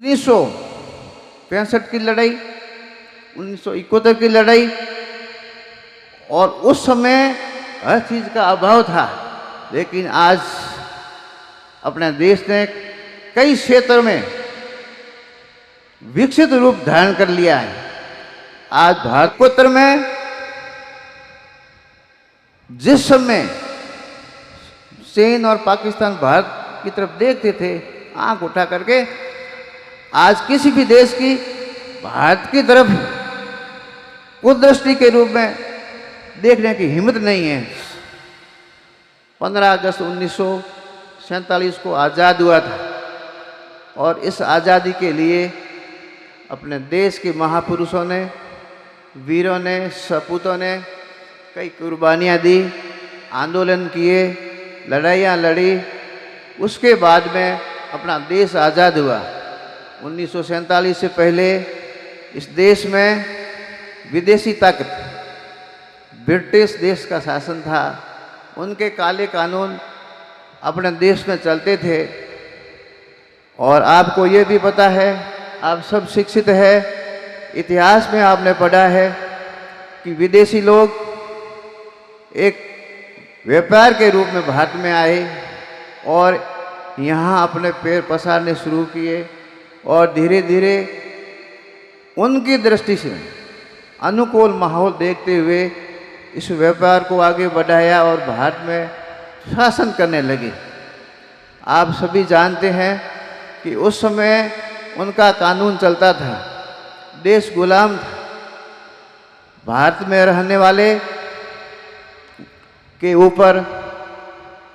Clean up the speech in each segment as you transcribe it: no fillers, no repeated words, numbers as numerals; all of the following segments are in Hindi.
1965 की लड़ाई, 1971 की लड़ाई, और उस समय हर चीज़ का अभाव था। लेकिन आज अपने देश ने कई क्षेत्रों में विकसित रूप धारण कर लिया है। आज भारत उत्तर में जिस समय चीन और पाकिस्तान भारत की तरफ देखते थे आंख उठा करके, आज किसी भी देश की भारत की तरफ कुदृष्टि के रूप में देखने की हिम्मत नहीं है। 15 अगस्त 1947 को आज़ाद हुआ था और इस आज़ादी के लिए अपने देश के महापुरुषों ने, वीरों ने, सपूतों ने कई कुर्बानियाँ दी, आंदोलन किए, लड़ाइयाँ लड़ी। उसके बाद में अपना देश आज़ाद हुआ। 1947 से पहले इस देश में विदेशी ताकत, ब्रिटिश देश का शासन था। उनके काले कानून अपने देश में चलते थे। और आपको ये भी पता है, आप सब शिक्षित है, इतिहास में आपने पढ़ा है कि विदेशी लोग एक व्यापार के रूप में भारत में आए और यहाँ अपने पैर पसारने शुरू किए और धीरे धीरे उनकी दृष्टि से अनुकूल माहौल देखते हुए इस व्यापार को आगे बढ़ाया और भारत में शासन करने लगे। आप सभी जानते हैं कि उस समय उनका कानून चलता था, देश गुलाम था। भारत में रहने वाले के ऊपर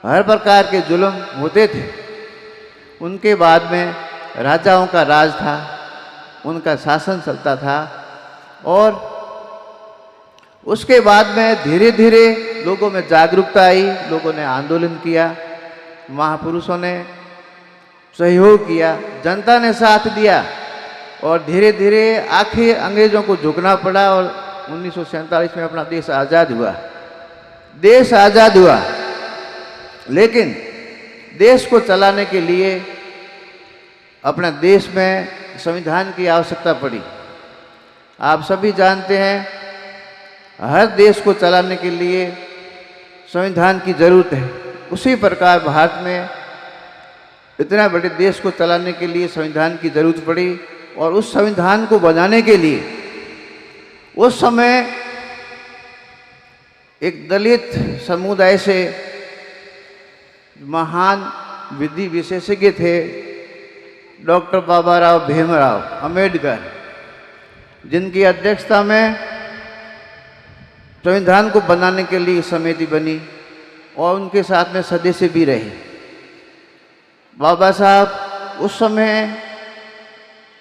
हर प्रकार के जुल्म होते थे। उनके बाद में राजाओं का राज था, उनका शासन चलता था। और उसके बाद में धीरे धीरे लोगों में जागरूकता आई, लोगों ने आंदोलन किया, महापुरुषों ने सहयोग किया, जनता ने साथ दिया और धीरे धीरे आखिर अंग्रेजों को झुकना पड़ा और 1947 में अपना देश आज़ाद हुआ। देश आज़ाद हुआ, लेकिन देश को चलाने के लिए अपने देश में संविधान की आवश्यकता पड़ी। आप सभी जानते हैं, हर देश को चलाने के लिए संविधान की ज़रूरत है। उसी प्रकार भारत में इतना बड़े देश को चलाने के लिए संविधान की ज़रूरत पड़ी। और उस संविधान को बनाने के लिए उस समय एक दलित समुदाय से महान विधि विशेषज्ञ थे, डॉक्टर बाबा राव भीमराव अम्बेडकर, जिनकी अध्यक्षता में संविधान को बनाने के लिए समिति बनी और उनके साथ में सदस्य भी रहे। बाबा साहब उस समय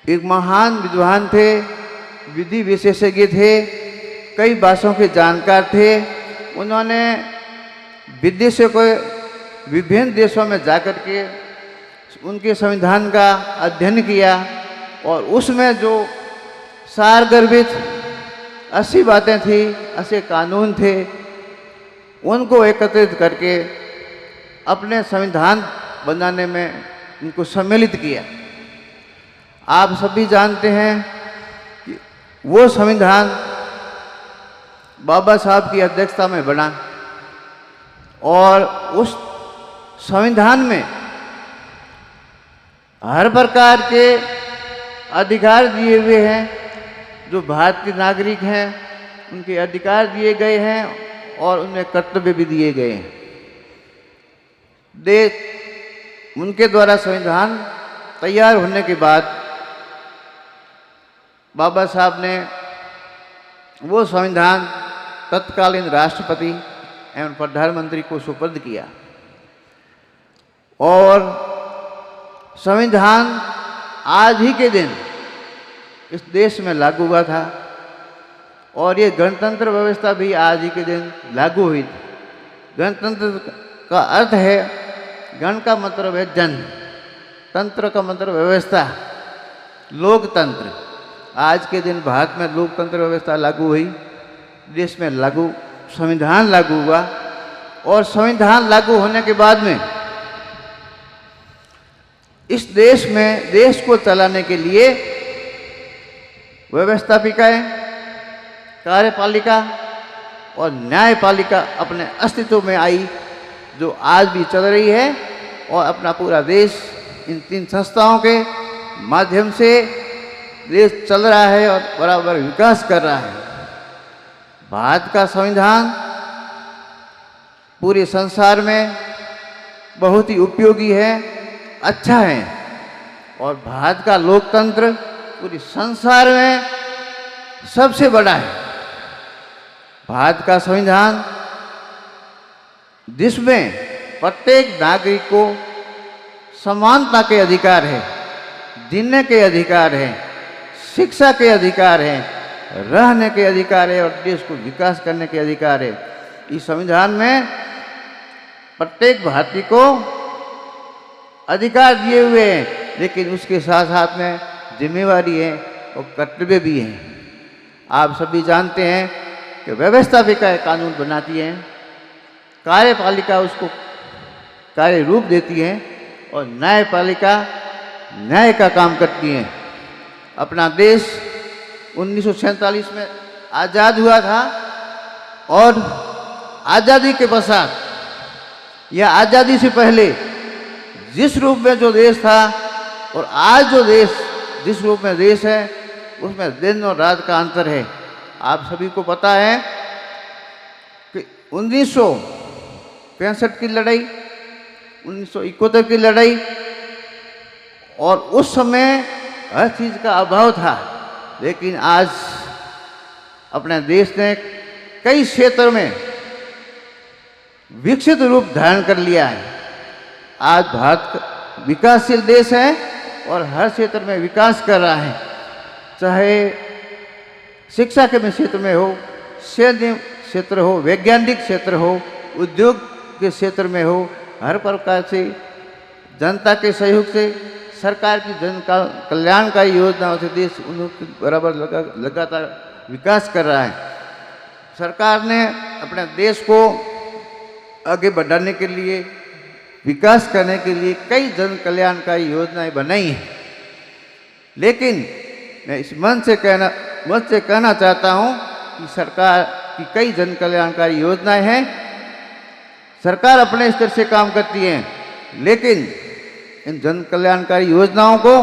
एक महान विद्वान थे, विधि विशेषज्ञ थे, कई भाषाओं के जानकार थे। उन्होंने विदेशों को विभिन्न देशों में जाकर के उनके संविधान का अध्ययन किया और उसमें जो सारगर्भित 80 बातें थी, 80 कानून थे, उनको एकत्रित करके अपने संविधान बनाने में उनको सम्मिलित किया। आप सभी जानते हैं कि वो संविधान बाबा साहब की अध्यक्षता में बना और उस संविधान में हर प्रकार के अधिकार दिए हुए हैं। जो भारत के नागरिक हैं उनके अधिकार दिए गए हैं और उन्हें कर्तव्य भी दिए गए हैं। उनके द्वारा संविधान तैयार होने के बाद बाबा साहब ने वो संविधान तत्कालीन राष्ट्रपति एवं प्रधानमंत्री को सुपुर्द किया और संविधान आज ही के दिन इस देश में लागू हुआ था। और ये गणतंत्र व्यवस्था भी आज ही के दिन लागू हुई थी। गणतंत्र का अर्थ है, गण का मतलब है जन, तंत्र का मतलब व्यवस्था, लोकतंत्र। आज के दिन भारत में लोकतंत्र व्यवस्था लागू हुई, देश में संविधान लागू हुआ। और संविधान लागू होने के बाद में इस देश में देश को चलाने के लिए व्यवस्थापिकाएं, कार्यपालिका और न्यायपालिका अपने अस्तित्व में आई, जो आज भी चल रही है और अपना पूरा देश इन तीन संस्थाओं के माध्यम से देश चल रहा है और बराबर विकास कर रहा है। भारत का संविधान पूरे संसार में बहुत ही उपयोगी है, अच्छा है, और भारत का लोकतंत्र पूरे संसार में सबसे बड़ा है। भारत का संविधान जिसमें प्रत्येक नागरिक को समानता के अधिकार है, जीने के अधिकार है, शिक्षा के अधिकार है, रहने के अधिकार है और देश को विकास करने के अधिकार है। इस संविधान में प्रत्येक भारतीय को अधिकार दिए हुए हैं, लेकिन उसके साथ साथ में जिम्मेवारी है और कर्तव्य भी है। आप सभी जानते हैं कि व्यवस्थापिका कानून बनाती है, कार्यपालिका उसको कार्य रूप देती है और न्यायपालिका न्याय का काम करती है। अपना देश 1947 में आज़ाद हुआ था और आज़ादी के पश्चात या आज़ादी से पहले जिस रूप में जो देश था और आज जो देश जिस रूप में देश है, उसमें दिन और रात का अंतर है। आप सभी को पता है कि 1965 की लड़ाई, 1971 की लड़ाई, और उस समय हर चीज़ का अभाव था, लेकिन आज अपने देश ने कई क्षेत्रों में विकसित रूप धारण कर लिया है। आज भारत विकासशील देश है और हर क्षेत्र में विकास कर रहा है, चाहे शिक्षा के क्षेत्र में हो, सैन्य क्षेत्र हो, वैज्ञानिक क्षेत्र हो, उद्योग के क्षेत्र में हो, हर प्रकार से जनता के सहयोग से, सरकार की जन कल्याणकारी योजनाओं से देश बराबर लगातार विकास कर रहा है। सरकार ने अपने देश को आगे बढ़ाने के लिए, विकास करने के लिए कई जन कल्याणकारी योजनाएं बनाई हैं, लेकिन मैं इस मन से कहना चाहता हूं कि सरकार की कई जन कल्याणकारी योजनाएं हैं, सरकार अपने स्तर से काम करती है, लेकिन इन जन कल्याणकारी योजनाओं को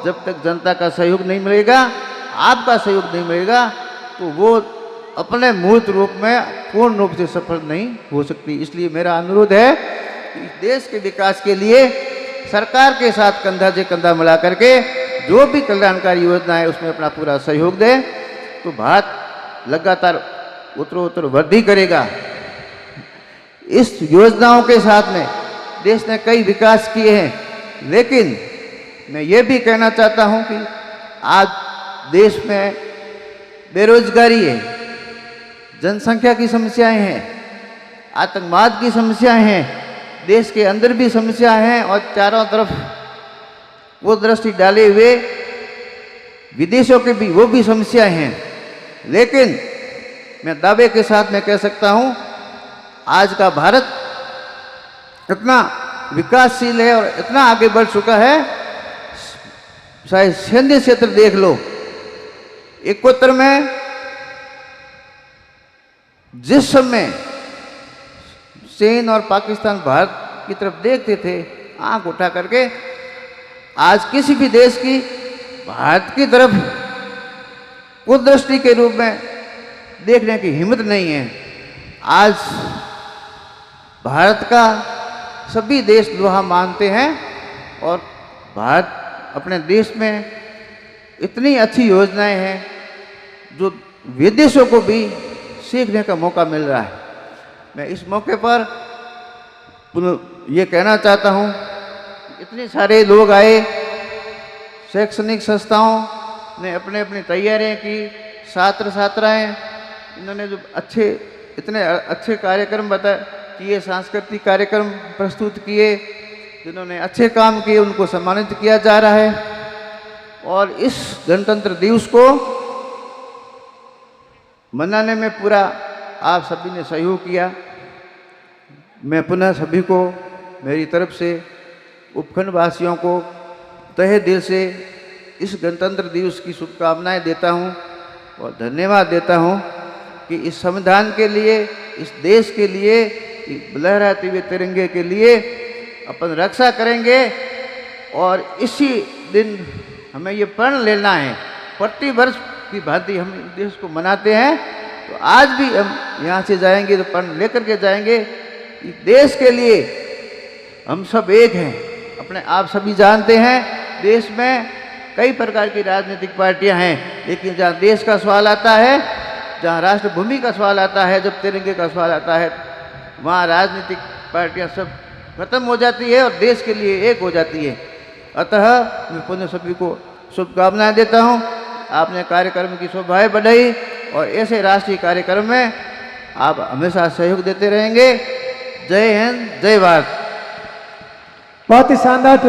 जब तक जनता का सहयोग नहीं मिलेगा, आपका सहयोग नहीं मिलेगा, तो वो अपने मूर्त रूप में पूर्ण रूप से सफल नहीं हो सकती। इसलिए मेरा अनुरोध है कि देश के विकास के लिए सरकार के साथ कंधा से कंधा मिला करके जो भी कल्याणकारी योजना है उसमें अपना पूरा सहयोग दें, तो भारत लगातार उत्तरोत्तर वृद्धि करेगा। इस योजनाओं के साथ में देश ने कई विकास किए हैं, लेकिन मैं ये भी कहना चाहता हूँ कि आज देश में बेरोजगारी है, जनसंख्या की समस्याएं हैं, आतंकवाद की समस्याएं हैं, देश के अंदर भी समस्याएं हैं और चारों तरफ वो दृष्टि डाले हुए विदेशों के भी वो भी समस्याएं हैं। लेकिन मैं दावे के साथ में कह सकता हूँ आज का भारत इतना विकासशील है और इतना आगे बढ़ चुका है, चाहे सैन्य क्षेत्र देख लो, 71 में जिस समय चीन और पाकिस्तान भारत की तरफ देखते थे आंख उठा करके, आज किसी भी देश की भारत की तरफ उस दृष्टि के रूप में देखने की हिम्मत नहीं है। आज भारत का सभी देश लोहा मानते हैं और भारत अपने देश में इतनी अच्छी योजनाएं हैं जो विदेशों को भी सीखने का मौका मिल रहा है। मैं इस मौके पर ये कहना चाहता हूँ, इतने सारे लोग आए, शैक्षणिक संस्थाओं ने अपने अपनी तैयारियां की, छात्र छात्राएं इन्होंने जो इतने अच्छे कार्यक्रम किए, सांस्कृतिक कार्यक्रम प्रस्तुत किए, जिन्होंने अच्छे काम किए उनको सम्मानित किया जा रहा है। और इस गणतंत्र दिवस को मनाने में पूरा आप सभी ने सहयोग किया। मैं पुनः सभी को मेरी तरफ से उपखंड वासियों को तहे दिल से इस गणतंत्र दिवस की शुभकामनाएं देता हूं और धन्यवाद देता हूं कि इस संविधान के लिए, इस देश के लिए, लहराते हुए तिरंगे के लिए अपन रक्षा करेंगे। और इसी दिन हमें ये प्रण लेना है, प्रति वर्ष की भांति हम देश को मनाते हैं, तो आज भी हम यहाँ से जाएंगे तो प्रण लेकर के जाएंगे कि देश के लिए हम सब एक हैं। अपने आप सभी जानते हैं देश में कई प्रकार की राजनीतिक पार्टियां हैं, लेकिन जहाँ देश का सवाल आता है, जहाँ राष्ट्रभूमि का सवाल आता है, जब तिरंगे का सवाल आता है, वहाँ राजनीतिक पार्टियां सब खत्म हो जाती है और देश के लिए एक हो जाती है। अतः मैं पुनः सभी को शुभकामनाएं देता हूँ। आपने कार्यक्रम की शोभाएं बढ़ाई और ऐसे राष्ट्रीय कार्यक्रम में आप हमेशा सहयोग देते रहेंगे। जय हिंद, जय भारत। बहुत ही शानदार।